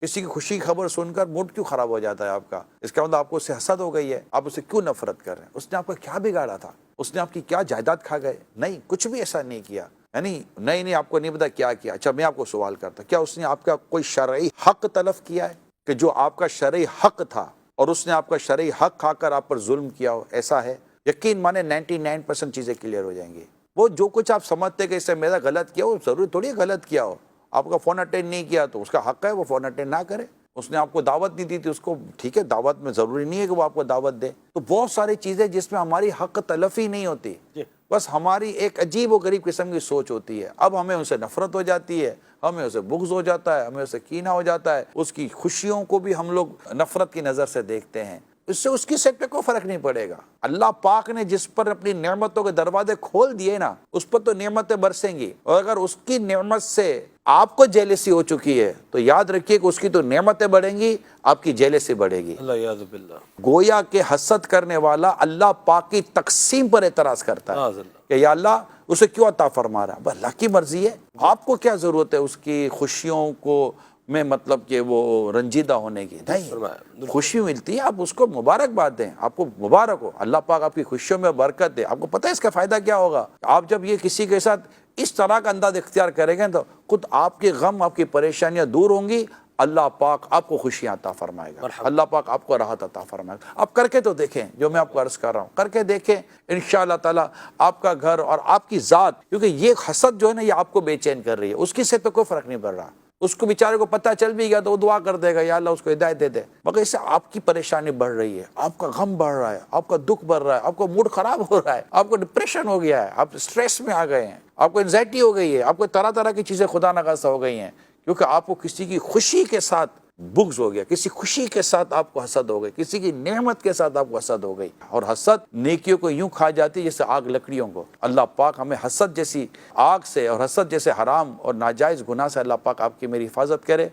کسی کی خوشی کی خبر سن کر موڈ کیوں خراب ہو جاتا ہے آپ کا؟ اس کا مطلب آپ کو اس سے حسد ہو گئی ہے، آپ اسے کیوں نفرت کر رہے ہیں؟ اس نے آپ کا کیا بگاڑا تھا؟ اس نے آپ کی کیا جائیداد کھا گئے؟ نہیں، کچھ بھی ایسا نہیں کیا، یعنی نہیں آپ کو نہیں پتا کیا کیا۔ اچھا میں آپ کو سوال کرتا، کیا اس نے آپ کا کوئی شرعی حق تلف کیا ہے کہ جو آپ کا شرعی حق تھا اور اس نے آپ کا شرعی حق کھا کر آپ پر ظلم کیا ہو؟ ایسا ہے؟ یقین مانے 99% چیزیں کلیئر ہو جائیں گی۔ وہ جو کچھ آپ سمجھتے کہ اس سے میرا غلط کیا ہو، ضروری تھوڑی غلط کیا ہو۔ آپ کا فون اٹینڈ نہیں کیا تو اس کا حق ہے وہ فون اٹینڈ نہ کرے۔ اس نے آپ کو دعوت نہیں دی تھی، اس کو ٹھیک ہے، دعوت میں ضروری نہیں ہے کہ وہ آپ کو دعوت دے۔ تو بہت ساری چیزیں جس میں ہماری حق تلفی نہیں ہوتی، بس ہماری ایک عجیب و غریب قسم کی سوچ ہوتی ہے۔ اب ہمیں اسے نفرت ہو جاتی ہے، ہمیں اسے بغض ہو جاتا ہے، ہمیں اسے کینہ ہو جاتا ہے، اس کی خوشیوں کو بھی ہم لوگ نفرت کی نظر سے دیکھتے ہیں۔ اس سے اس کی صحت پہ کوئی فرق نہیں پڑے گا۔ اللہ پاک نے جس پر اپنی نعمتوں کے دروازے کھول دیے نا، اس پر تو نعمتیں برسیں گی، اور اگر اس کی نعمت سے آپ کو جیلسی ہو چکی ہے تو یاد رکھیے کہ اس کی تو نعمتیں بڑھیں گی، آپ کی جیلسی بڑھے گی۔ اللہ یعوذ باللہ۔ گویا کہ حسد کرنے والا اللہ پاک کی تقسیم پر اعتراض کرتا ہے کہ یا اللہ اسے کیوں عطا فرما رہا ہے؟ بس اللہ کی مرضی ہے، آپ کو کیا ضرورت ہے اس کی خوشیوں کو میں مطلب کہ وہ رنجیدہ ہونے کی؟ نہیں، خوشی ملتی ہے، آپ اس کو مبارکباد دیں، آپ کو مبارک ہو، اللہ پاک آپ کی خوشیوں میں برکت دے۔ آپ کو پتہ ہے اس کا فائدہ کیا ہوگا؟ آپ جب یہ کسی کے ساتھ اس طرح کا انداز اختیار کریں گے تو خود آپ کے غم، آپ کی پریشانیاں دور ہوں گی، اللہ پاک آپ کو خوشیاں عطا فرمائے گا، اللہ پاک آپ کو راحت عطا فرمائے گا۔ آپ کر کے تو دیکھیں جو میں آپ کو عرض کر رہا ہوں، کر کے دیکھیں، انشاءاللہ تعالیٰ آپ کا گھر اور آپ کی ذات، کیونکہ یہ حسد جو ہے نا یہ آپ کو بے چین کر رہی ہے، اس کی صحت پہ کوئی فرق نہیں پڑ رہا۔ اس کو بیچارے کو پتہ چل بھی گیا تو وہ دعا کر دے گا یا اللہ اس کو ہدایت دے دے، مگر اس سے آپ کی پریشانی بڑھ رہی ہے، آپ کا غم بڑھ رہا ہے، آپ کا دکھ بڑھ رہا ہے، آپ کا موڈ خراب ہو رہا ہے، آپ کو ڈپریشن ہو گیا ہے، آپ اسٹریس میں آ گئے ہیں، آپ کو انزائٹی ہو گئی ہے، آپ کو طرح طرح کی چیزیں خدا نخواستہ ہو گئی ہیں، کیونکہ آپ کو کسی کی خوشی کے ساتھ بغض ہو گیا، کسی خوشی کے ساتھ آپ کو حسد ہو گئی، کسی کی نعمت کے ساتھ آپ کو حسد ہو گئی۔ اور حسد نیکیوں کو یوں کھا جاتی ہے جیسے آگ لکڑیوں کو۔ اللہ پاک ہمیں حسد جیسی آگ سے اور حسد جیسے حرام اور ناجائز گناہ سے اللہ پاک آپ کی میری حفاظت کرے۔